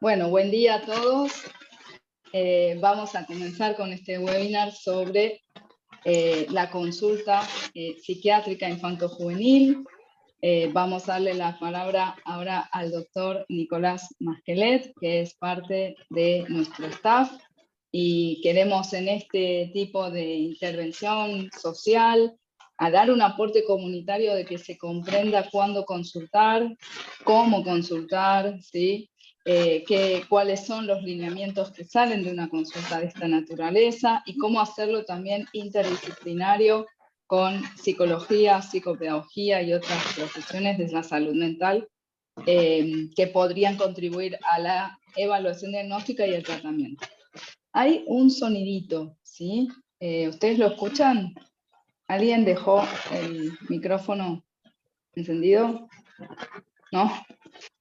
Bueno, buen día a todos. Vamos a comenzar con este webinar sobre la consulta psiquiátrica infanto-juvenil. Vamos a darle la palabra ahora al doctor Nicolás Masquelet, que es parte de nuestro staff, y queremos en este tipo de intervención social a dar un aporte comunitario de que se comprenda cuándo consultar, cómo consultar, ¿sí? Cuáles son los lineamientos que salen de una consulta de esta naturaleza y cómo hacerlo también interdisciplinario con psicología, psicopedagogía y otras profesiones de la salud mental que podrían contribuir a la evaluación diagnóstica y el tratamiento. Hay un sonidito, ¿sí? ¿Ustedes lo escuchan? ¿Alguien dejó el micrófono encendido? ¿No?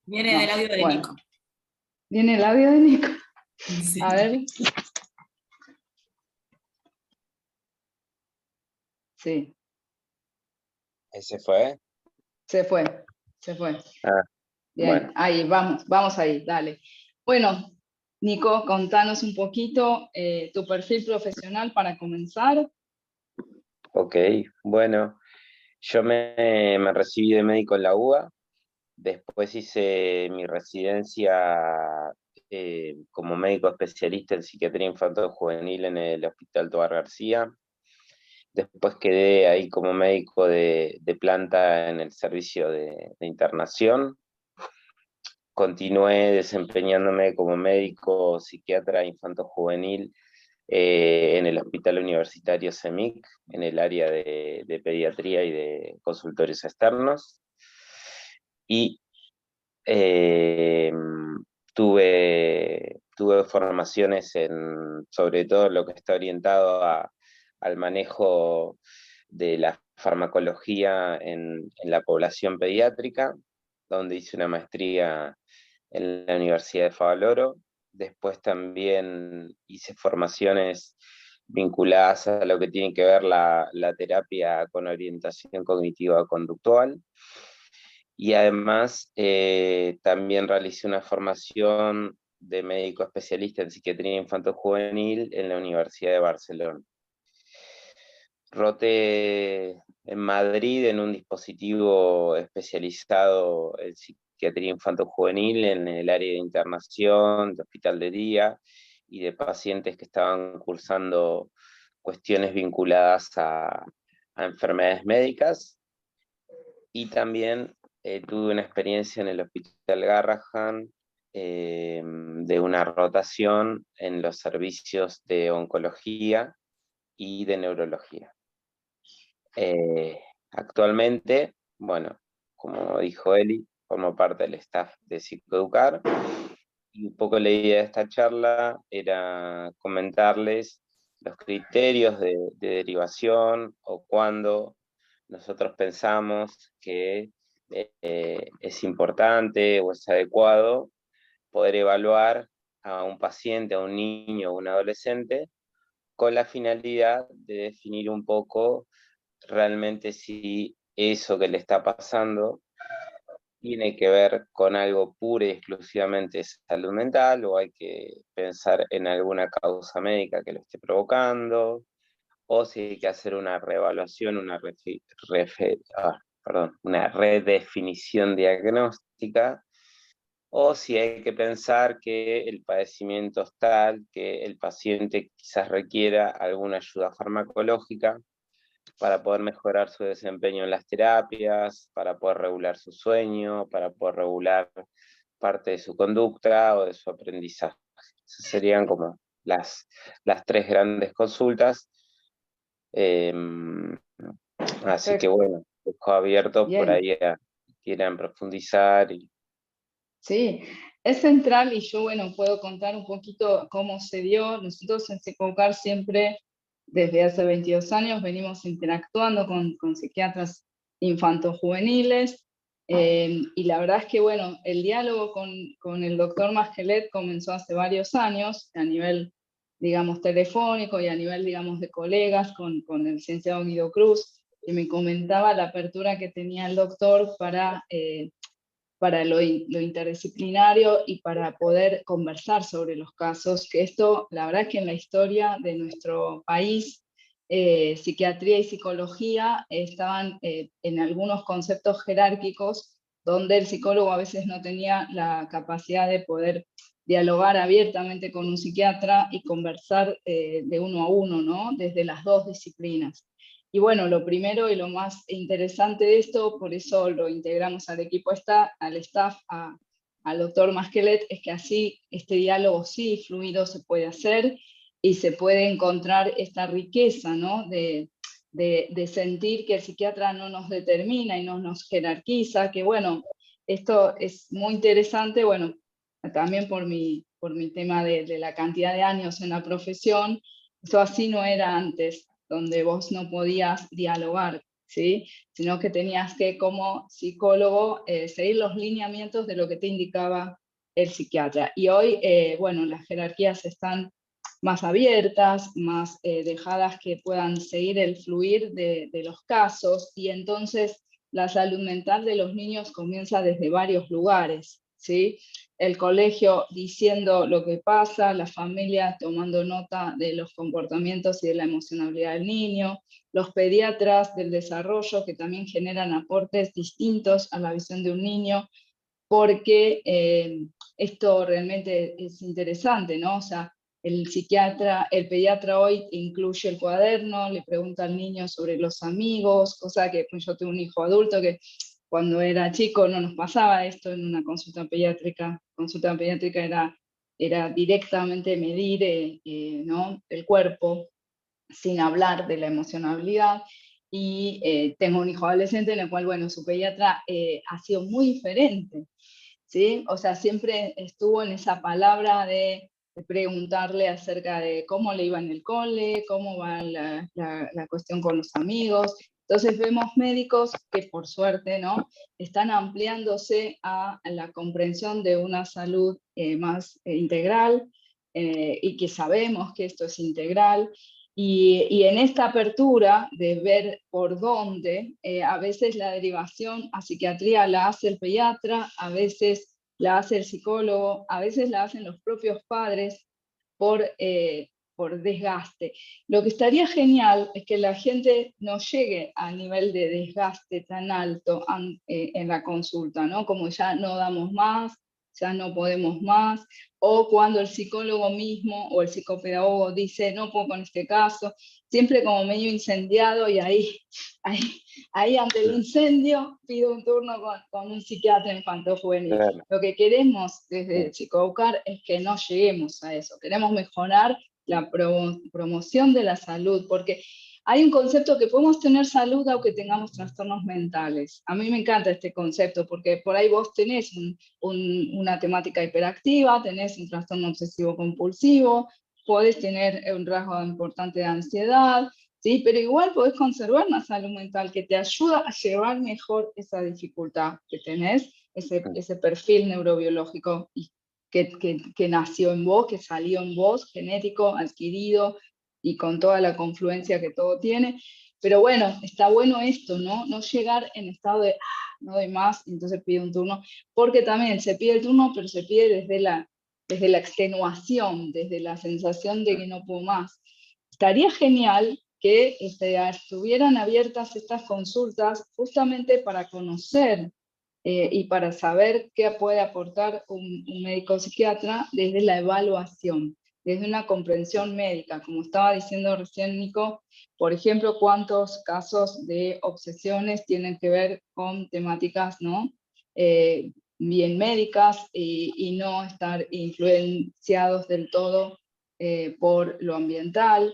Viene del audio de Nico. ¿Viene el audio de Nico? Sí. A ver. Sí. ¿Ese fue? Se fue. Ah, bien, bueno. Ahí, vamos ahí, dale. Bueno, Nico, contanos un poquito tu perfil profesional para comenzar. Ok, bueno, yo me recibí de médico en la UBA, después hice mi residencia como médico especialista en psiquiatría infanto-juvenil en el Hospital Tobar García. Después quedé ahí como médico de planta en el servicio de internación. Continué desempeñándome como médico psiquiatra infanto-juvenil en el Hospital Universitario CEMIC, en el área de pediatría y de consultorios externos. Y tuve formaciones sobre todo lo que está orientado al manejo de la farmacología en la población pediátrica, donde hice una maestría en la Universidad de Favaloro. Después también hice formaciones vinculadas a lo que tiene que ver la terapia con orientación cognitiva conductual. Y además también realicé una formación de médico especialista en psiquiatría infanto-juvenil en la Universidad de Barcelona. Roté en Madrid en un dispositivo especializado en psiquiatría infanto-juvenil en el área de internación, de hospital de día y de pacientes que estaban cursando cuestiones vinculadas a enfermedades médicas. Y también tuve una experiencia en el Hospital Garrahan de una rotación en los servicios de oncología y de neurología. Actualmente, bueno, como dijo Eli, formo parte del staff de Psicoeducar, y un poco la idea de esta charla era comentarles los criterios de derivación o cuándo nosotros pensamos que es importante o es adecuado poder evaluar a un paciente, a un niño o un adolescente con la finalidad de definir un poco realmente si eso que le está pasando tiene que ver con algo pura y exclusivamente de salud mental, o hay que pensar en alguna causa médica que lo esté provocando, o si hay que hacer una reevaluación, una redefinición diagnóstica, o si hay que pensar que el padecimiento es tal que el paciente quizás requiera alguna ayuda farmacológica para poder mejorar su desempeño en las terapias, para poder regular su sueño, para poder regular parte de su conducta o de su aprendizaje. Esas serían como las tres grandes consultas. Así que bueno, dejo abierto por ahí a quieran profundizar. Sí, es central y yo, bueno, puedo contar un poquito cómo se dio. Nosotros en Psicoeducar siempre, desde hace 22 años, venimos interactuando con psiquiatras infantojuveniles y la verdad es que, bueno, el diálogo con el doctor Masquelet comenzó hace varios años a nivel, digamos, telefónico y a nivel, digamos, de colegas con el licenciado Guido Cruz, que me comentaba la apertura que tenía el doctor para para lo interdisciplinario y para poder conversar sobre los casos, que esto, la verdad es que en la historia de nuestro país, psiquiatría y psicología estaban en algunos conceptos jerárquicos, donde el psicólogo a veces no tenía la capacidad de poder dialogar abiertamente con un psiquiatra y conversar de uno a uno, ¿no? Desde las dos disciplinas. Y bueno, lo primero y lo más interesante de esto, por eso lo integramos al equipo, al staff, al doctor Masquelet, es que así este diálogo sí fluido se puede hacer y se puede encontrar esta riqueza, ¿no? de sentir que el psiquiatra no nos determina y no nos jerarquiza, que bueno, esto es muy interesante, bueno, también por mi tema de la cantidad de años en la profesión, eso así no era antes, donde vos no podías dialogar, ¿sí? Sino que tenías que, como psicólogo, seguir los lineamientos de lo que te indicaba el psiquiatra. Y hoy, bueno, las jerarquías están más abiertas, más dejadas que puedan seguir el fluir de los casos, y entonces la salud mental de los niños comienza desde varios lugares, ¿sí? El colegio diciendo lo que pasa, la familia tomando nota de los comportamientos y de la emocionalidad del niño, los pediatras del desarrollo que también generan aportes distintos a la visión de un niño, porque esto realmente es interesante, ¿no? O sea, el psiquiatra, el pediatra hoy incluye el cuaderno, le pregunta al niño sobre los amigos, cosa que pues, yo tengo un hijo adulto que cuando era chico no nos pasaba esto en una consulta pediátrica. Consulta pediátrica era directamente medir ¿no? el cuerpo sin hablar de la emocionalidad. Y tengo un hijo adolescente en el cual, bueno, su pediatra ha sido muy diferente, ¿sí? O sea, siempre estuvo en esa palabra de preguntarle acerca de cómo le iba en el cole, cómo va la cuestión con los amigos. Entonces vemos médicos que por suerte, ¿no? Están ampliándose a la comprensión de una salud más integral, y que sabemos que esto es integral. Y en esta apertura de ver por dónde, a veces la derivación a psiquiatría la hace el pediatra, a veces la hace el psicólogo, a veces la hacen los propios padres por desgaste. Lo que estaría genial es que la gente no llegue al nivel de desgaste tan alto en la consulta, ¿no? Como ya no damos más, ya no podemos más, o cuando el psicólogo mismo o el psicopedagogo dice no puedo con este caso, siempre como medio incendiado, y ahí ante el incendio pido un turno con un psiquiatra infanto-juvenil. Claro. Lo que queremos desde Psicoeducar es que no lleguemos a eso, queremos mejorar la promoción de la salud, porque hay un concepto que podemos tener salud aunque tengamos trastornos mentales. A mí me encanta este concepto porque por ahí vos tenés una temática hiperactiva, tenés un trastorno obsesivo compulsivo, podés tener un rasgo importante de ansiedad, ¿sí? Pero igual podés conservar una salud mental que te ayuda a llevar mejor esa dificultad que tenés, ese perfil neurobiológico que nació en vos, que salió en vos, genético, adquirido, y con toda la confluencia que todo tiene. Pero bueno, está bueno esto, ¿no? No llegar en estado de, no doy más, entonces pido un turno, porque también se pide el turno, pero se pide desde la extenuación, desde la sensación de que no puedo más. Estaría genial que estuvieran abiertas estas consultas justamente para conocer y para saber qué puede aportar un médico psiquiatra desde la evaluación, desde una comprensión médica. Como estaba diciendo recién Nico, por ejemplo, cuántos casos de obsesiones tienen que ver con temáticas, ¿no? Bien médicas y no estar influenciados del todo por lo ambiental.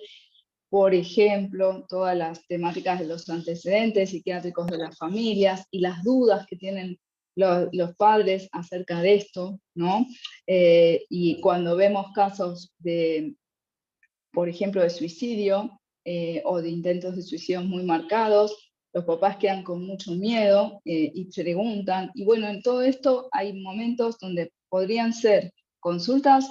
Por ejemplo, todas las temáticas de los antecedentes psiquiátricos de las familias y las dudas que tienen los padres acerca de esto, ¿no? Y cuando vemos casos de, por ejemplo, de suicidio o de intentos de suicidio muy marcados, los papás quedan con mucho miedo y preguntan. Y bueno, en todo esto hay momentos donde podrían ser consultas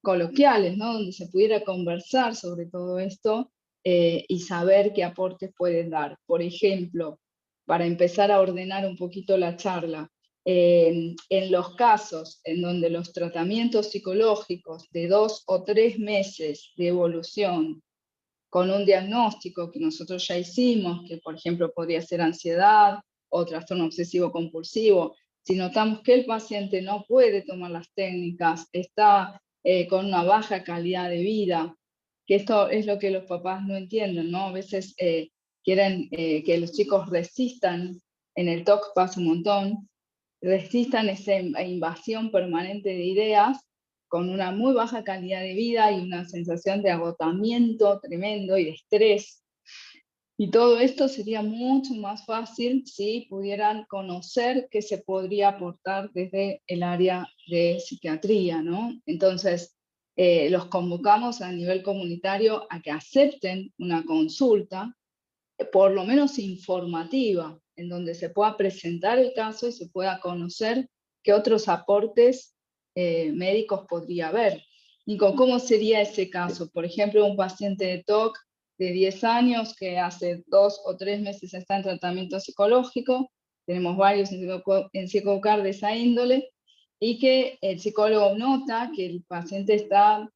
coloquiales, ¿no? Donde se pudiera conversar sobre todo esto y saber qué aportes pueden dar. Por ejemplo, para empezar a ordenar un poquito la charla, en los casos en donde los tratamientos psicológicos de 2 o 3 meses de evolución con un diagnóstico que nosotros ya hicimos, que por ejemplo podría ser ansiedad o trastorno obsesivo compulsivo, si notamos que el paciente no puede tomar las técnicas, está con una baja calidad de vida, que esto es lo que los papás no entienden, ¿no? A veces quieren que los chicos resistan, en el TOC pasa un montón, resistan esa invasión permanente de ideas con una muy baja calidad de vida y una sensación de agotamiento tremendo y de estrés. Y todo esto sería mucho más fácil si pudieran conocer qué se podría aportar desde el área de psiquiatría, ¿no? Entonces, los convocamos a nivel comunitario a que acepten una consulta, por lo menos informativa, en donde se pueda presentar el caso y se pueda conocer qué otros aportes médicos podría haber. Nico, ¿cómo sería ese caso? Por ejemplo, un paciente de TOC de 10 años que hace 2 o 3 meses está en tratamiento psicológico, tenemos varios en Psicoeducar de esa índole, y que el psicólogo nota que el paciente está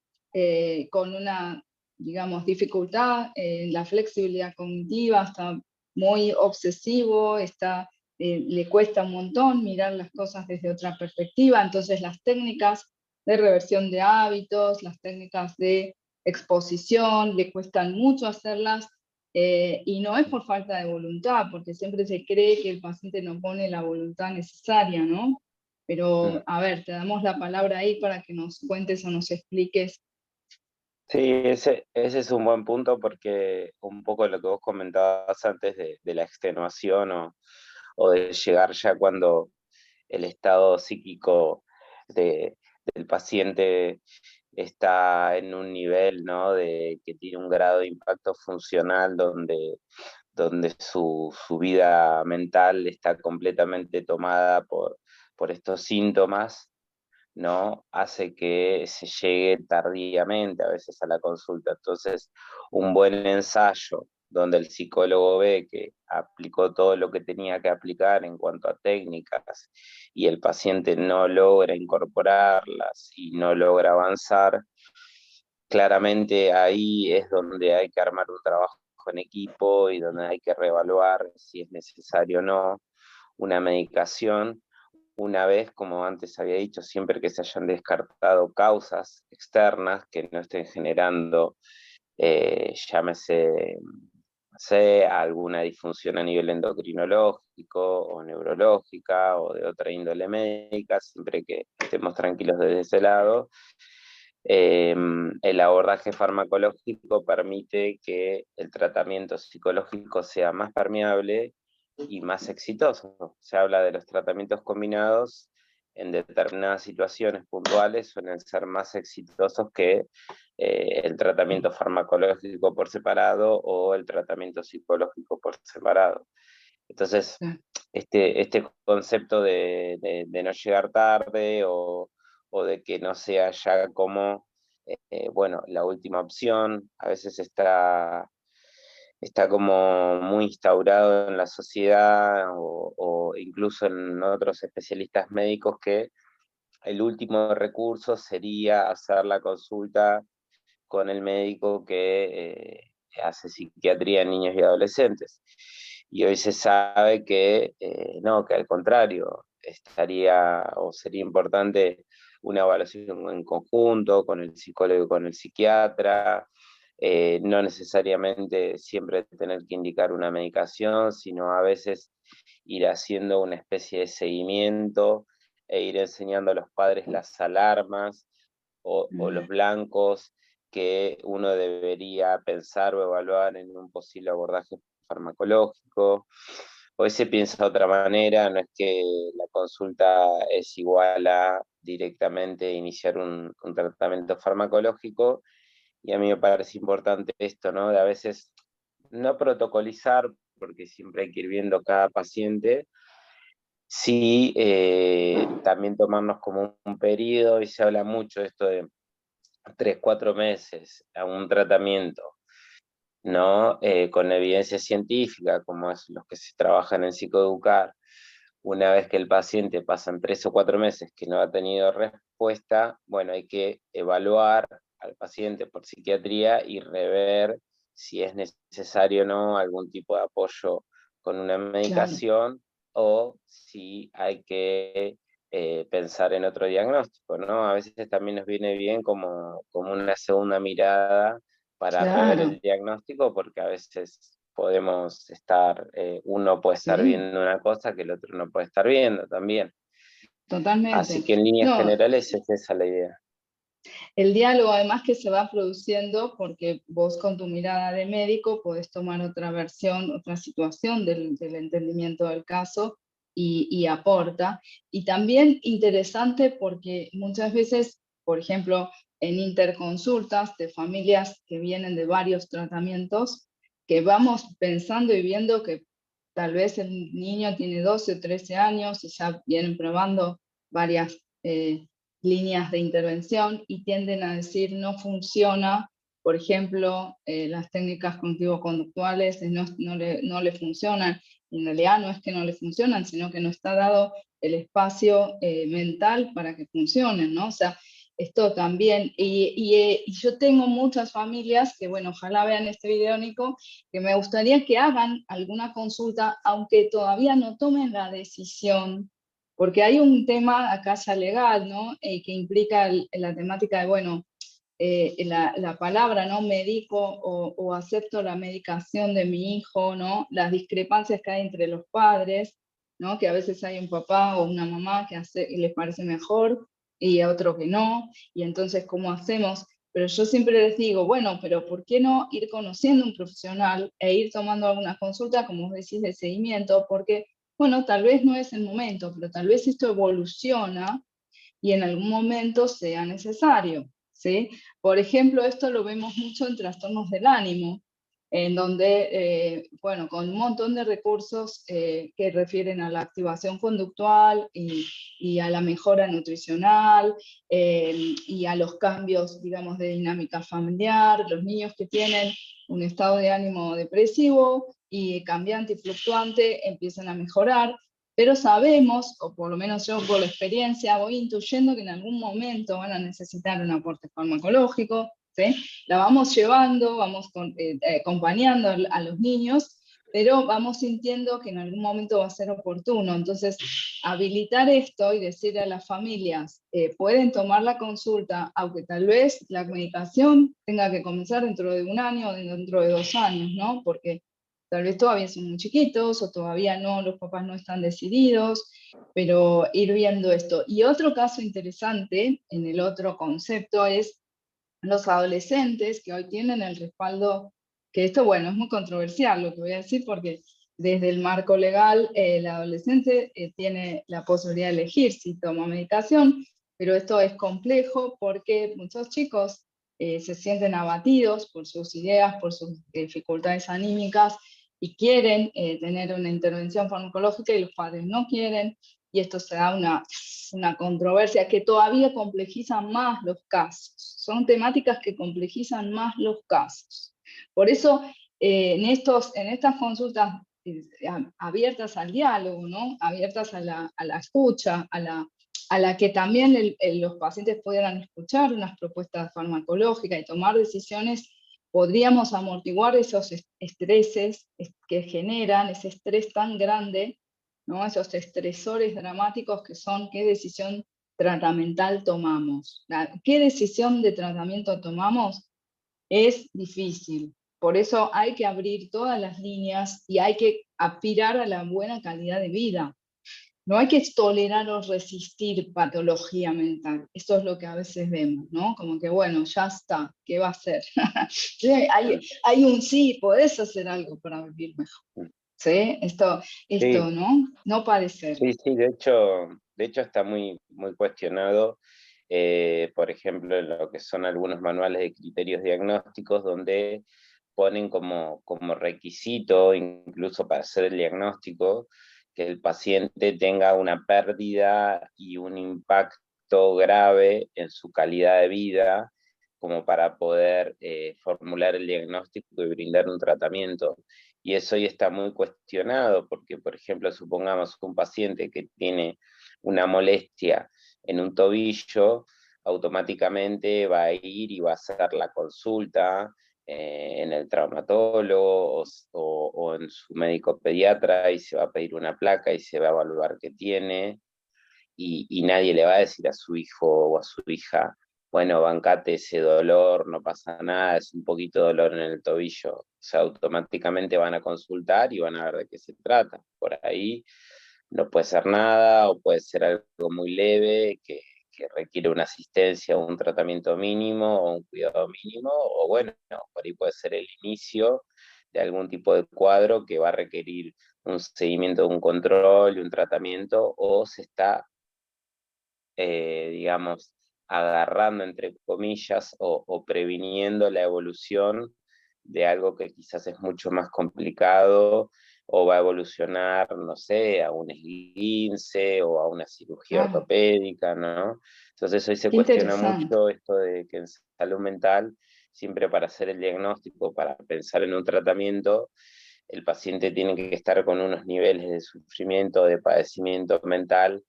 con una, digamos, dificultad en la flexibilidad cognitiva, está muy obsesivo, le cuesta un montón mirar las cosas desde otra perspectiva, entonces las técnicas de reversión de hábitos, las técnicas de exposición, le cuestan mucho hacerlas, y no es por falta de voluntad, porque siempre se cree que el paciente no pone la voluntad necesaria, ¿no? Pero, a ver, te damos la palabra ahí para que nos cuentes o nos expliques. Sí, ese es un buen punto porque un poco lo que vos comentabas antes de la extenuación o de llegar ya cuando el estado psíquico del paciente está en un nivel, ¿no? Que tiene un grado de impacto funcional donde su vida mental está completamente tomada por estos síntomas, ¿no? Hace que se llegue tardíamente a veces a la consulta. Entonces, un buen ensayo donde el psicólogo ve que aplicó todo lo que tenía que aplicar en cuanto a técnicas y el paciente no logra incorporarlas y no logra avanzar, claramente ahí es donde hay que armar un trabajo en equipo y donde hay que reevaluar si es necesario o no una medicación, una vez, como antes había dicho, siempre que se hayan descartado causas externas que no estén generando, llámese, no sé, alguna disfunción a nivel endocrinológico o neurológica o de otra índole médica, siempre que estemos tranquilos desde ese lado. El abordaje farmacológico permite que el tratamiento psicológico sea más permeable y más exitoso. Se habla de los tratamientos combinados en determinadas situaciones puntuales, suelen ser más exitosos que el tratamiento farmacológico por separado o el tratamiento psicológico por separado. Entonces, este concepto de no llegar tarde o de que no sea ya como, bueno, la última opción, a veces está como muy instaurado en la sociedad o incluso en otros especialistas médicos que el último recurso sería hacer la consulta con el médico que hace psiquiatría en niños y adolescentes. Y hoy se sabe que no, que al contrario, estaría o sería importante una evaluación en conjunto con el psicólogo y con el psiquiatra, no necesariamente siempre tener que indicar una medicación, sino a veces ir haciendo una especie de seguimiento e ir enseñando a los padres las alarmas o los blancos que uno debería pensar o evaluar en un posible abordaje farmacológico. Hoy se piensa de otra manera, no es que la consulta es igual a directamente iniciar un tratamiento farmacológico, y a mí me parece importante esto, ¿no? De a veces no protocolizar, porque siempre hay que ir viendo cada paciente, sí también tomarnos como un periodo, y se habla mucho de esto de 3, 4 meses a un tratamiento, ¿no? Con evidencia científica, como es los que se trabajan en Psicoeducar, una vez que el paciente pasan 3 o 4 meses que no ha tenido respuesta, bueno, hay que evaluar al paciente por psiquiatría y rever si es necesario o no algún tipo de apoyo con una medicación, o si hay que pensar en otro diagnóstico, ¿no? A veces también nos viene bien como una segunda mirada para rever el diagnóstico, porque a veces podemos estar, uno puede estar viendo una cosa que el otro no puede estar viendo también. Totalmente. Así que en líneas generales es esa la idea. El diálogo además que se va produciendo porque vos con tu mirada de médico podés tomar otra versión, otra situación del entendimiento del caso y aporta. Y también interesante porque muchas veces, por ejemplo, en interconsultas de familias que vienen de varios tratamientos, que vamos pensando y viendo que tal vez el niño tiene 12 o 13 años y ya vienen probando varias líneas de intervención y tienden a decir no funciona, por ejemplo, las técnicas cognitivo-conductuales no le funcionan. En realidad no es que no le funcionan, sino que no está dado el espacio mental para que funcionen, ¿no? O sea, esto también, y yo tengo muchas familias que, bueno, ojalá vean este video, Nico, que me gustaría que hagan alguna consulta, aunque todavía no tomen la decisión, porque hay un tema acá ya legal, ¿no? Que implica la temática de, bueno, la palabra, ¿no? Medico o acepto la medicación de mi hijo, ¿no? Las discrepancias que hay entre los padres, ¿no? Que a veces hay un papá o una mamá que les parece mejor y a otro que no, y entonces, ¿cómo hacemos? Pero yo siempre les digo, bueno, pero ¿por qué no ir conociendo un profesional e ir tomando alguna consulta, como vos decís, de seguimiento? Porque, bueno, tal vez no es el momento, pero tal vez esto evoluciona y en algún momento sea necesario, ¿sí? Por ejemplo, esto lo vemos mucho en trastornos del ánimo, en donde, bueno, con un montón de recursos que refieren a la activación conductual y a la mejora nutricional y a los cambios, digamos, de dinámica familiar, los niños que tienen un estado de ánimo depresivo y cambiante y fluctuante empiezan a mejorar, pero sabemos, o por lo menos yo por la experiencia voy intuyendo que en algún momento van a necesitar un aporte farmacológico, ¿sí? La vamos llevando, vamos acompañando a los niños, pero vamos sintiendo que en algún momento va a ser oportuno. Entonces, habilitar esto y decirle a las familias, pueden tomar la consulta, aunque tal vez la medicación tenga que comenzar dentro de 1 año o dentro de 2 años, ¿no? Porque tal vez todavía son muy chiquitos o todavía no, los papás no están decididos, pero ir viendo esto. Y otro caso interesante en el otro concepto es los adolescentes que hoy tienen el respaldo, que esto, bueno, es muy controversial lo que voy a decir, porque desde el marco legal el adolescente tiene la posibilidad de elegir si toma medicación, pero esto es complejo porque muchos chicos se sienten abatidos por sus ideas, por sus dificultades anímicas y quieren tener una intervención farmacológica y los padres no quieren, y esto se da una controversia que todavía complejiza más los casos. Son temáticas que complejizan más los casos. Por eso, en estas consultas abiertas al diálogo, ¿no? Abiertas a la escucha, a la que también los pacientes pudieran escuchar unas propuestas farmacológicas y tomar decisiones, podríamos amortiguar esos estreses que generan, ese estrés tan grande, ¿no? Esos estresores dramáticos que son qué decisión tratamental tomamos. ¿Qué decisión de tratamiento tomamos? Es difícil. Por eso hay que abrir todas las líneas y hay que aspirar a la buena calidad de vida. No hay que tolerar o resistir patología mental. Esto es lo que a veces vemos, ¿no? Como que, bueno, ya está, ¿qué va a hacer? Sí, hay un sí, podés hacer algo para vivir mejor. ¿Sí? Esto Sí. ¿no? No parece. Sí, sí, de hecho está muy, muy cuestionado, por ejemplo, en lo que son algunos manuales de criterios diagnósticos, donde ponen como requisito, incluso para hacer el diagnóstico, que el paciente tenga una pérdida y un impacto grave en su calidad de vida, como para poder formular el diagnóstico y brindar un tratamiento. Y eso hoy está muy cuestionado, porque, por ejemplo, supongamos un paciente que tiene una molestia en un tobillo, automáticamente va a ir y va a hacer la consulta en el traumatólogo o en su médico pediatra, y se va a pedir una placa y se va a evaluar qué tiene, y nadie le va a decir a su hijo o a su hija, bueno, bancate ese dolor, no pasa nada, es un poquito de dolor en el tobillo. O sea, automáticamente van a consultar y van a ver de qué se trata. Por ahí no puede ser nada, o puede ser algo muy leve, que requiere una asistencia, un tratamiento mínimo, o un cuidado mínimo, o bueno, por ahí puede ser el inicio de algún tipo de cuadro que va a requerir un seguimiento, un control y un tratamiento, o se está digamos, agarrando, entre comillas, o previniendo la evolución de algo que quizás es mucho más complicado, o va a evolucionar, no sé, a un esguince o a una cirugía Claro, ortopédica, ¿no? Entonces hoy se qué cuestiona interesante. mucho esto de que en salud mental, siempre para hacer el diagnóstico, para pensar en un tratamiento, el paciente tiene que estar con unos niveles de sufrimiento, de padecimiento mental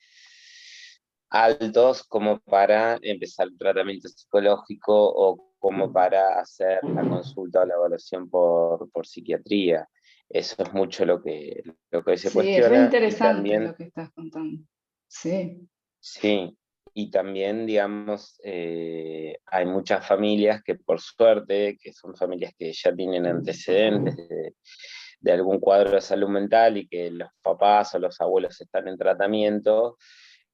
altos, como para empezar el tratamiento psicológico o como para hacer la consulta o la evaluación por psiquiatría. Eso es mucho lo que hoy se Sí, es re cuestiona, y interesante también, lo que estás contando. Sí, sí, y también, digamos, hay muchas familias que, por suerte, que son familias que ya tienen antecedentes de algún cuadro de salud mental, y que los papás o los abuelos están en tratamiento.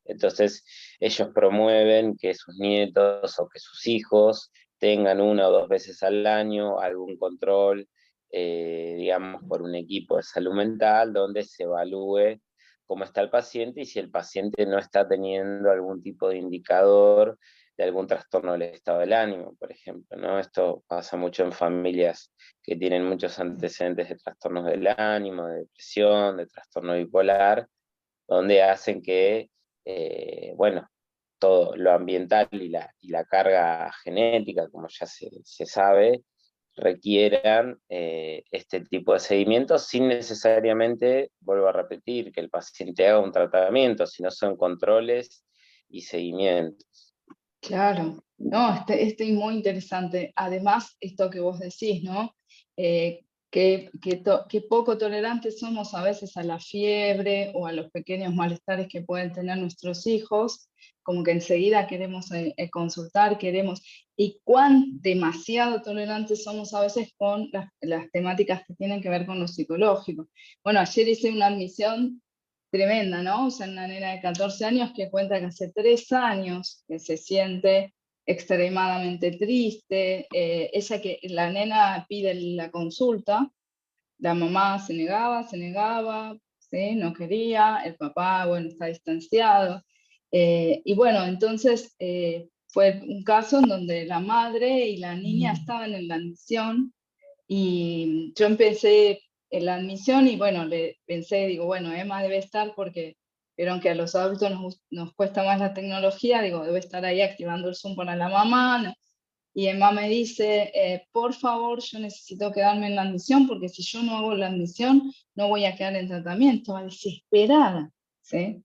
Entonces, ellos promueven que sus nietos o que sus hijos tengan 1 o 2 veces al año algún control, digamos, por un equipo de salud mental, donde se evalúe cómo está el paciente y si el paciente no está teniendo algún tipo de indicador de algún trastorno del estado del ánimo, por ejemplo, ¿no? Esto pasa mucho en familias que tienen muchos antecedentes de trastornos del ánimo, de depresión, de trastorno bipolar, donde hacen que, bueno, todo lo ambiental y la carga genética, como ya se sabe, requieran este tipo de seguimientos, sin necesariamente, vuelvo a repetir, que el paciente haga un tratamiento, sino son controles y seguimientos. claro. No, este es muy interesante. Además, esto que vos decís, ¿no? Que poco tolerantes somos a veces a la fiebre o a los pequeños malestares que pueden tener nuestros hijos, como que enseguida queremos consultar, queremos, y cuán demasiado tolerantes somos a veces con las temáticas que tienen que ver con lo psicológico. Bueno, ayer hice una admisión tremenda, ¿no? O sea, una nena de 14 años que cuenta que hace 3 años que se siente extremadamente triste, ella que la nena pide la consulta, la mamá se negaba, ¿sí? No quería, el papá, bueno, está distanciado, y bueno, entonces fue un caso en donde la madre y la niña estaban en la admisión, y yo empecé en la admisión y bueno, le pensé, digo, bueno, Emma debe estar porque vieron que a los adultos nos cuesta más la tecnología, digo, debe estar ahí activando el Zoom para la mamá, ¿no? Y Emma me dice, por favor, yo necesito quedarme en la admisión porque si yo no hago la admisión, no voy a quedar en tratamiento, desesperada, ¿sí?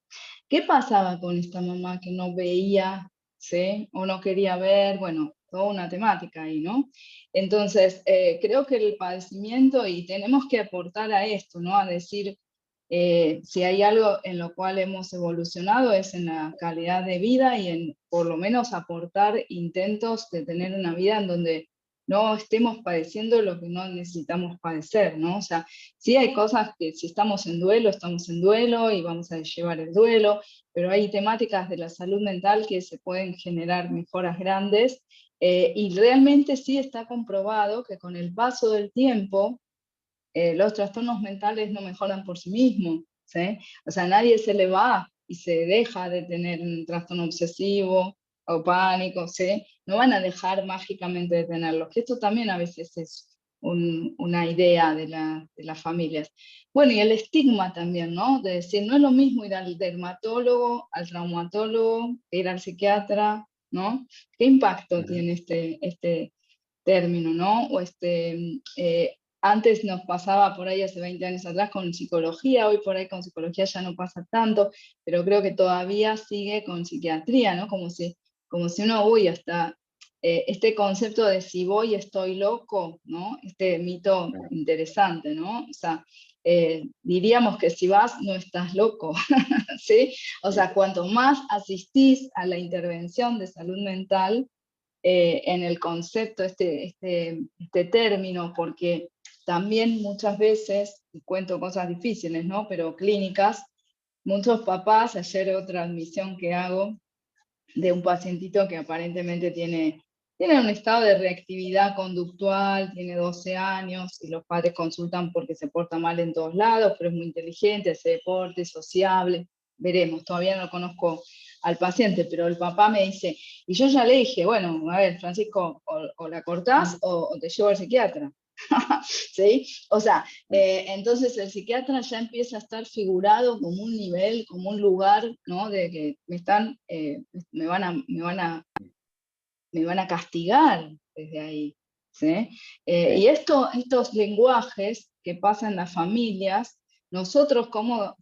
¿Qué pasaba con esta mamá que no veía, ¿sí? O no quería ver? Bueno, toda una temática ahí, ¿no? Entonces, creo que el padecimiento, y tenemos que aportar a esto, ¿no? A decir, si hay algo en lo cual hemos evolucionado es en la calidad de vida y en por lo menos aportar intentos de tener una vida en donde no estemos padeciendo lo que no necesitamos padecer, ¿no? O sea, sí hay cosas que si estamos en duelo y vamos a llevar el duelo, pero hay temáticas de la salud mental que se pueden generar mejoras grandes, y realmente sí está comprobado que con el paso del tiempo los trastornos mentales no mejoran por sí mismos, ¿sí? O sea, nadie se le va y se deja de tener un trastorno obsesivo o pánico, ¿sí? No van a dejar mágicamente de tenerlo, que esto también a veces es una idea de las familias. Bueno, y el estigma también, ¿no? De decir, no es lo mismo ir al dermatólogo, al traumatólogo, que ir al psiquiatra, ¿no? ¿Qué impacto tiene este término, ¿no? O antes nos pasaba por ahí hace 20 años atrás con psicología, hoy por ahí con psicología ya no pasa tanto, pero creo que todavía sigue con psiquiatría, ¿no? Como si uno, hasta este concepto de si voy estoy loco, ¿no? Este mito interesante, ¿no? O sea, diríamos que si vas no estás loco, ¿sí? O sea, cuanto más asistís a la intervención de salud mental, en el concepto, este término, porque también muchas veces, y cuento cosas difíciles, ¿no? Pero clínicas, muchos papás, ayer otra admisión que hago de un pacientito que aparentemente tiene un estado de reactividad conductual, tiene 12 años, y los padres consultan porque se porta mal en todos lados, pero es muy inteligente, hace deporte, sociable, veremos, todavía no conozco al paciente, pero el papá me dice, y yo ya le dije, bueno, a ver, Francisco, o la cortás o te llevo al psiquiatra. ¿Sí? O sea, entonces el psiquiatra ya empieza a estar figurado como un nivel, como un lugar, ¿no? De que me van a castigar desde ahí, ¿sí? Y estos lenguajes que pasan en las familias, nosotros como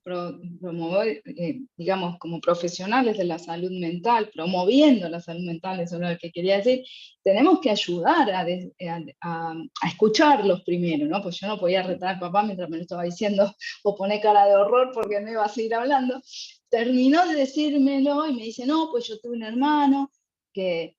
digamos, como profesionales de la salud mental, promoviendo la salud mental, eso es lo que quería decir, tenemos que ayudar a escucharlos primero, ¿no? Pues yo no podía retar al papá mientras me lo estaba diciendo o poner cara de horror porque no iba a seguir hablando. Terminó de decírmelo y me dice, no, pues yo tuve un hermano que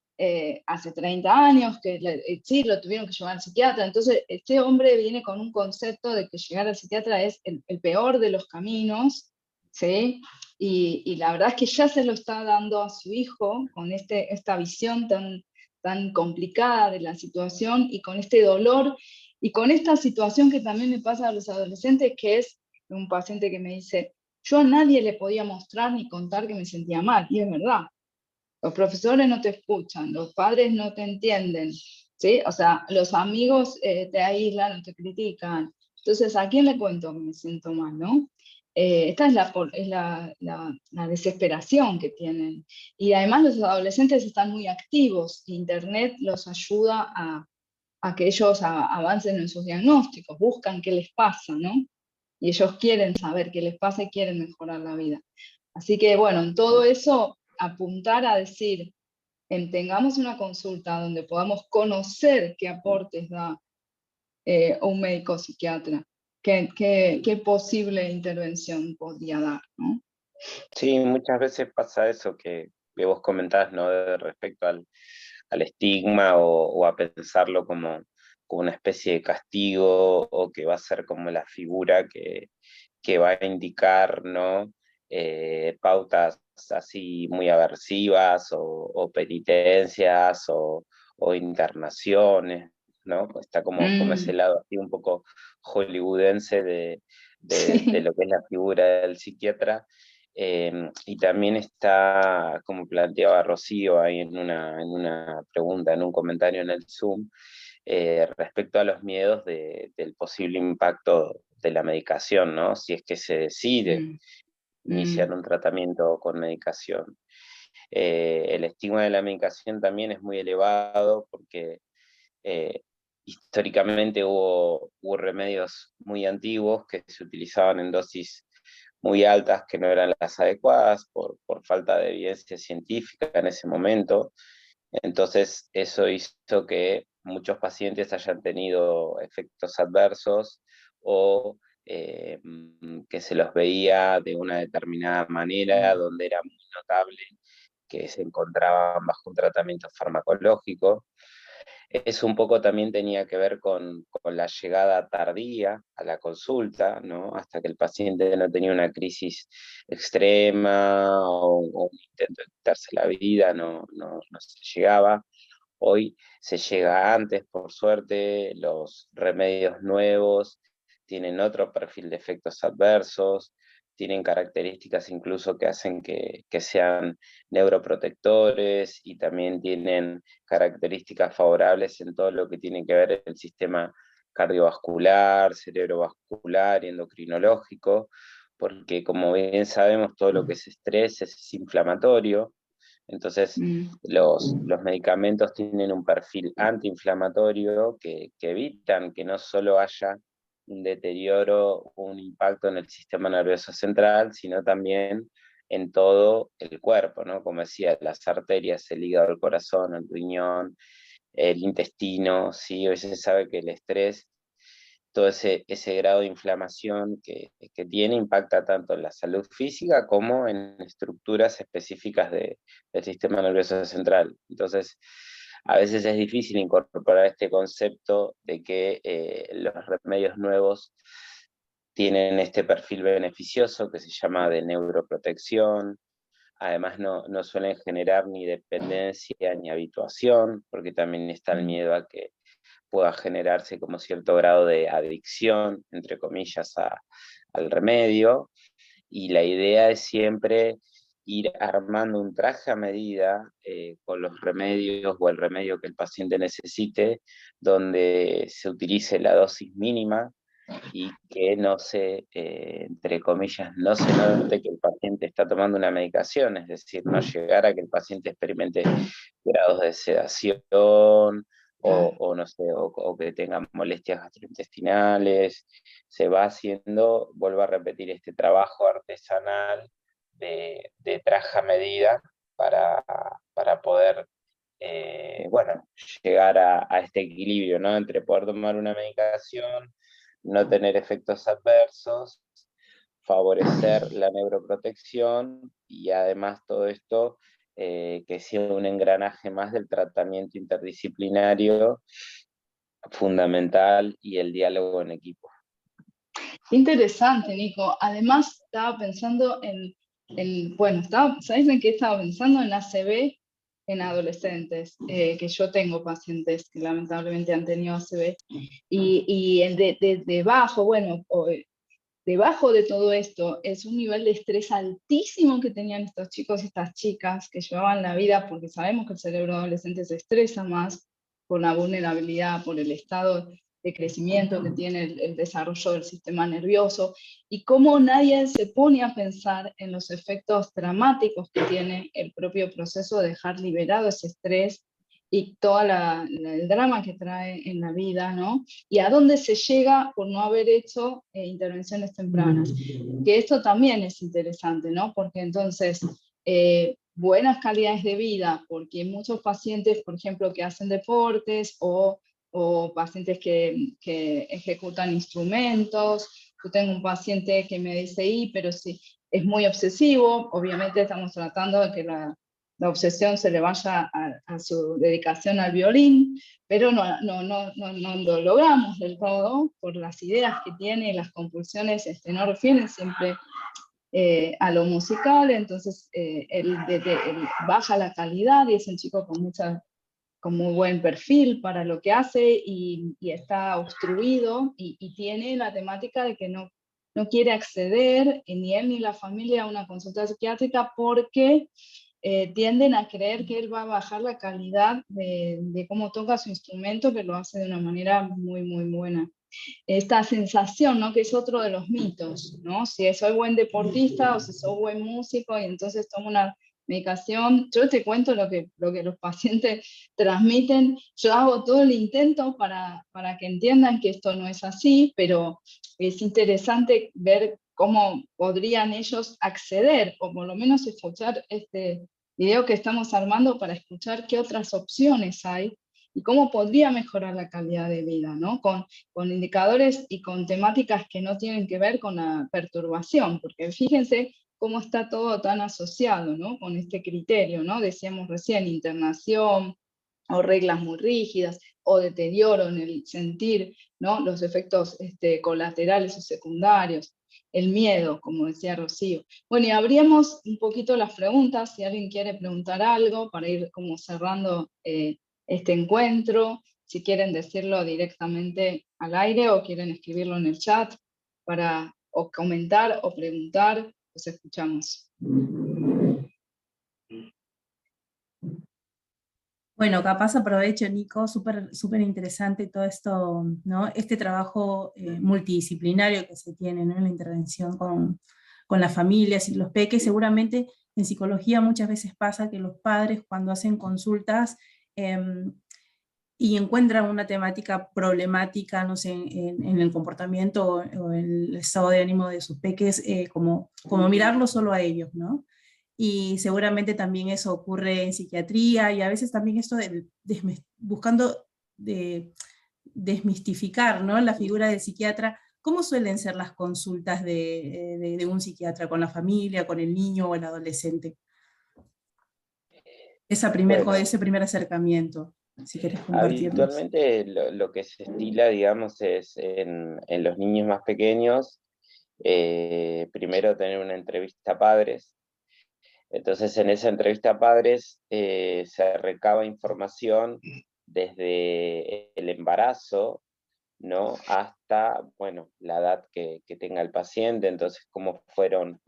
hace 30 años, que sí, lo tuvieron que llevar al psiquiatra. Entonces, este hombre viene con un concepto de que llegar al psiquiatra es el peor de los caminos, ¿sí? Y la verdad es que ya se lo está dando a su hijo con esta visión tan complicada de la situación y con este dolor y con esta situación que también me pasa a los adolescentes, que es un paciente que me dice, yo a nadie le podía mostrar ni contar que me sentía mal, y es verdad. Los profesores no te escuchan, los padres no te entienden, ¿sí? O sea, los amigos te aíslan, no te critican. Entonces, ¿a quién le cuento que me siento mal, no? Esta es la desesperación que tienen. Y además los adolescentes están muy activos. Internet los ayuda a que ellos avancen en sus diagnósticos, buscan qué les pasa, ¿no? Y ellos quieren saber qué les pasa y quieren mejorar la vida. Así que, bueno, en todo eso, apuntar a decir, tengamos una consulta donde podamos conocer qué aportes da un médico psiquiatra, qué posible intervención podría dar, ¿no? Sí, muchas veces pasa eso que vos comentás, ¿no? Respecto al estigma o a pensarlo como una especie de castigo o que va a ser como la figura que va a indicar, ¿no? Pautas así muy aversivas o penitencias o internaciones, ¿no? Está como ese lado así un poco hollywoodense de lo que es la figura del psiquiatra. Y también está, como planteaba Rocío ahí en una pregunta, en un comentario en el Zoom, respecto a los miedos del posible impacto de la medicación, ¿no? Si es que se decide iniciar un tratamiento con medicación. El estigma de la medicación también es muy elevado porque históricamente hubo remedios muy antiguos que se utilizaban en dosis muy altas que no eran las adecuadas por falta de evidencia científica en ese momento. Entonces eso hizo que muchos pacientes hayan tenido efectos adversos o que se los veía de una determinada manera, donde era muy notable que se encontraban bajo un tratamiento farmacológico. Eso un poco también tenía que ver con la llegada tardía a la consulta, ¿no? Hasta que el paciente no tenía una crisis extrema o un intento de quitarse la vida, no se llegaba. Hoy se llega antes, por suerte, los remedios nuevos tienen otro perfil de efectos adversos, tienen características incluso que hacen que sean neuroprotectores y también tienen características favorables en todo lo que tiene que ver el sistema cardiovascular, cerebrovascular y endocrinológico, porque como bien sabemos todo lo que es estrés es inflamatorio, Entonces, los medicamentos tienen un perfil antiinflamatorio que evitan que no solo haya un deterioro o un impacto en el sistema nervioso central, sino también en todo el cuerpo, ¿no? Como decía, las arterias, el hígado, el corazón, el riñón, el intestino, ¿sí? A veces se sabe que el estrés, todo ese grado de inflamación que tiene, impacta tanto en la salud física como en estructuras específicas del sistema nervioso central. Entonces, a veces es difícil incorporar este concepto de que los remedios nuevos tienen este perfil beneficioso que se llama de neuroprotección. Además no suelen generar ni dependencia ni habituación, porque también está el miedo a que pueda generarse como cierto grado de adicción, entre comillas, al remedio. Y la idea es siempre ir armando un traje a medida con los remedios o el remedio que el paciente necesite, donde se utilice la dosis mínima y que no se, entre comillas, no se note que el paciente está tomando una medicación, es decir, no llegar a que el paciente experimente grados de sedación o no sé, o que tenga molestias gastrointestinales. Se va haciendo, vuelvo a repetir, este trabajo artesanal de traje a medida para poder bueno, llegar a este equilibrio, ¿no? Entre poder tomar una medicación, no tener efectos adversos, favorecer la neuroprotección y además todo esto que sea un engranaje más del tratamiento interdisciplinario fundamental y el diálogo en equipo. Interesante, Nico. Además, estaba pensando bueno, ¿sabes en qué estaba pensando? En ACV en adolescentes, que yo tengo pacientes que lamentablemente han tenido ACV, y debajo, bueno, debajo de todo esto es un nivel de estrés altísimo que tenían estos chicos y estas chicas que llevaban la vida, porque sabemos que el cerebro adolescente se estresa más por la vulnerabilidad, por el estado de crecimiento que tiene el desarrollo del sistema nervioso, y cómo nadie se pone a pensar en los efectos dramáticos que tiene el propio proceso de dejar liberado ese estrés y todo el drama que trae en la vida, ¿no? Y a dónde se llega por no haber hecho intervenciones tempranas. Que esto también es interesante, ¿no? Porque entonces, buenas calidades de vida, porque muchos pacientes, por ejemplo, que hacen deportes o pacientes que ejecutan instrumentos. Yo tengo un paciente que me dice, pero sí, es muy obsesivo. Obviamente estamos tratando de que la obsesión se le vaya a su dedicación al violín, pero no lo logramos del todo por las ideas que tiene, las compulsiones no refieren siempre a lo musical, entonces él baja la calidad y es un chico con muy buen perfil para lo que hace y está obstruido y tiene la temática de que no quiere acceder ni él ni la familia a una consulta psiquiátrica porque tienden a creer que él va a bajar la calidad de cómo toca su instrumento, que lo hace de una manera muy, muy buena. Esta sensación, ¿no? Que es otro de los mitos, ¿no? Si soy buen deportista o si soy buen músico y entonces tomo una medicación, yo te cuento lo que los pacientes transmiten, yo hago todo el intento para que entiendan que esto no es así, pero es interesante ver cómo podrían ellos acceder, o por lo menos escuchar este video que estamos armando para escuchar qué otras opciones hay y cómo podría mejorar la calidad de vida, ¿no? Con indicadores y con temáticas que no tienen que ver con la perturbación, porque fíjense cómo está todo tan asociado, ¿no? Con este criterio, ¿no? Decíamos recién, internación, o reglas muy rígidas, o deterioro en el sentir, ¿no? Los efectos colaterales o secundarios, el miedo, como decía Rocío. Bueno, y abríamos un poquito las preguntas, si alguien quiere preguntar algo, para ir como cerrando este encuentro, si quieren decirlo directamente al aire o quieren escribirlo en el chat para o comentar o preguntar, los escuchamos. Bueno, capaz aprovecho, Nico, súper interesante todo esto, ¿no? Este trabajo multidisciplinario que se tiene, ¿no? En la intervención con las familias y los peques, seguramente En psicología muchas veces pasa que los padres cuando hacen consultas y encuentran una temática problemática, no sé, en el comportamiento o en el estado de ánimo de sus peques, como mirarlo solo a ellos, ¿no? Y seguramente también eso ocurre en psiquiatría, y a veces también esto buscando desmistificar, ¿no?, la figura del psiquiatra. ¿Cómo suelen ser las consultas de un psiquiatra con la familia, con el niño o el adolescente? Bueno, Ese primer acercamiento, si quieres compartirnos. habitualmente lo que se estila, digamos, es en los niños más pequeños, primero tener una entrevista a padres. Entonces, en esa entrevista a padres se recaba información desde el embarazo, ¿no?, hasta, bueno, la edad que tenga el paciente. Entonces, cómo fueron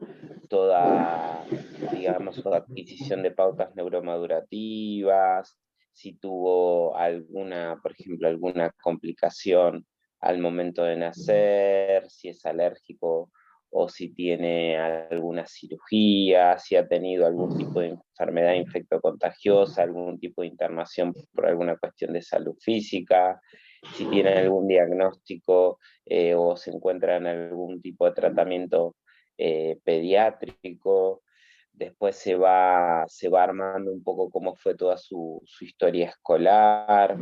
toda, digamos, su adquisición de pautas neuromadurativas, si tuvo alguna, por ejemplo, alguna complicación al momento de nacer, si es alérgico o si tiene alguna cirugía, si ha tenido algún tipo de enfermedad infectocontagiosa, algún tipo de internación por alguna cuestión de salud física, si tiene algún diagnóstico o se encuentra en algún tipo de tratamiento pediátrico. Después se va armando un poco cómo fue toda su historia escolar.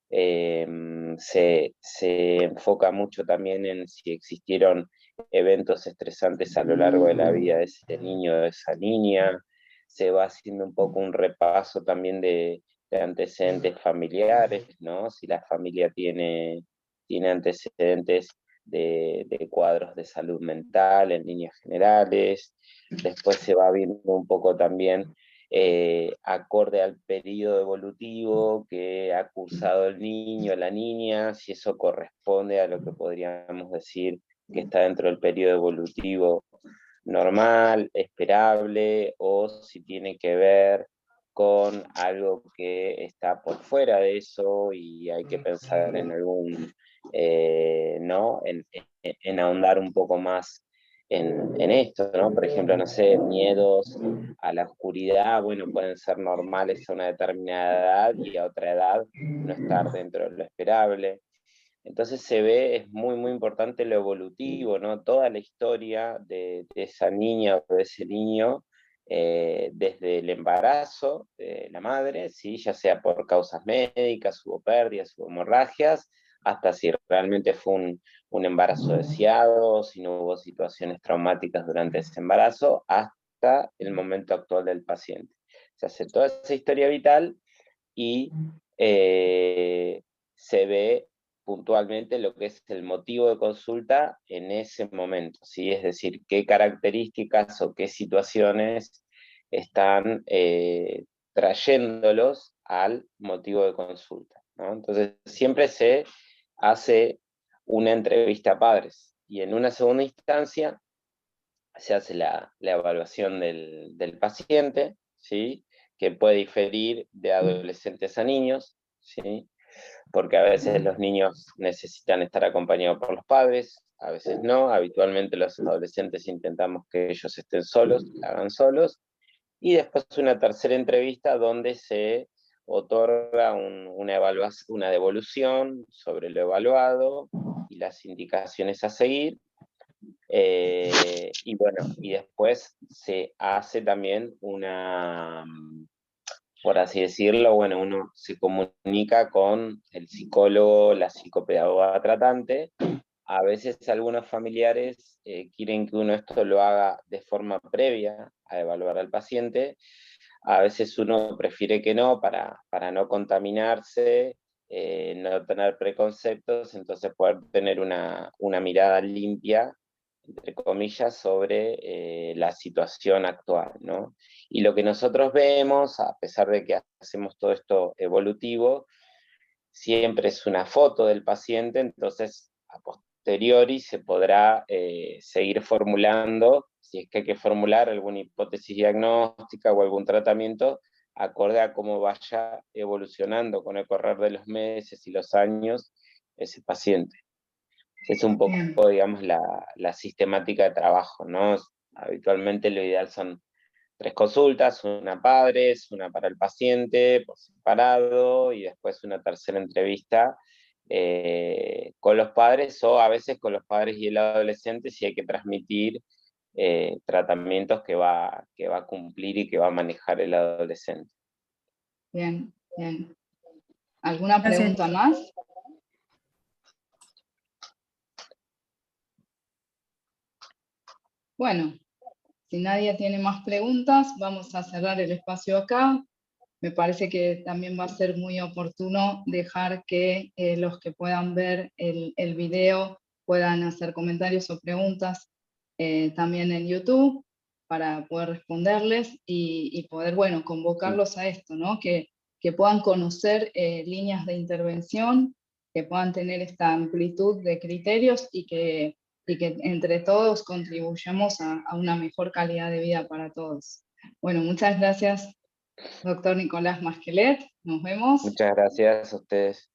Se enfoca mucho también en si existieron eventos estresantes a lo largo de la vida de ese niño o de esa niña. Se va haciendo un poco un repaso también de antecedentes familiares, ¿no? Si la familia tiene antecedentes de cuadros de salud mental en líneas generales. Después se va viendo un poco también acorde al periodo evolutivo que ha cursado el niño o la niña, si eso corresponde a lo que podríamos decir que está dentro del periodo evolutivo normal, esperable, o si tiene que ver con algo que está por fuera de eso y hay que pensar en algún, ¿no? En ahondar un poco más en esto, ¿no? Por ejemplo, no sé, miedos a la oscuridad, bueno, pueden ser normales a una determinada edad y a otra edad no estar dentro de lo esperable. Entonces se ve, es muy, muy importante lo evolutivo, ¿no? Toda la historia de esa niña o de ese niño, desde el embarazo de la madre, ¿sí?, ya sea por causas médicas, hubo pérdidas, hubo hemorragias, hasta si realmente fue un embarazo deseado, si no hubo situaciones traumáticas durante ese embarazo, hasta el momento actual del paciente. Se hace toda esa historia vital y se ve puntualmente lo que es el motivo de consulta en ese momento, ¿sí? Es decir, qué características o qué situaciones están trayéndolos al motivo de consulta, ¿no? Entonces, siempre se hace una entrevista a padres y en una segunda instancia se hace la evaluación del paciente, ¿sí?, que puede diferir de adolescentes a niños, ¿sí?, porque a veces los niños necesitan estar acompañados por los padres, a veces no. Habitualmente los adolescentes intentamos que ellos estén solos, la hagan solos, y después una tercera entrevista donde se otorga una devolución sobre lo evaluado y las indicaciones a seguir. Y bueno, y después se hace también por así decirlo, bueno, uno se comunica con el psicólogo, la psicopedagoga tratante. A veces algunos familiares quieren que uno esto lo haga de forma previa a evaluar al paciente. A veces uno prefiere que no, para no contaminarse, no tener preconceptos, entonces poder tener una mirada limpia, entre comillas, sobre la situación actual, ¿no? Y lo que nosotros vemos, a pesar de que hacemos todo esto evolutivo, siempre es una foto del paciente, entonces a posteriori se podrá seguir formulando, si es que hay que formular alguna hipótesis diagnóstica o algún tratamiento, acorde a cómo vaya evolucionando con el correr de los meses y los años ese paciente. Es un poco, digamos, la sistemática de trabajo, ¿no? Habitualmente lo ideal son 3 consultas, una padres, una para el paciente por separado, y después una tercera entrevista con los padres, o a veces con los padres y el adolescente si hay que transmitir tratamientos que va a cumplir y que va a manejar el adolescente. Bien, bien. ¿Alguna Gracias. pregunta más? Bueno, si nadie tiene más preguntas, vamos a cerrar el espacio acá. Me parece que también va a ser muy oportuno dejar que los que puedan ver el video puedan hacer comentarios o preguntas también en YouTube para poder responderles y poder, bueno, convocarlos a esto, ¿no? Que puedan conocer líneas de intervención, que puedan tener esta amplitud de criterios y que entre todos contribuyamos a una mejor calidad de vida para todos. Bueno, muchas gracias. Doctor Nicolás Masquelet, nos vemos. Muchas gracias a ustedes.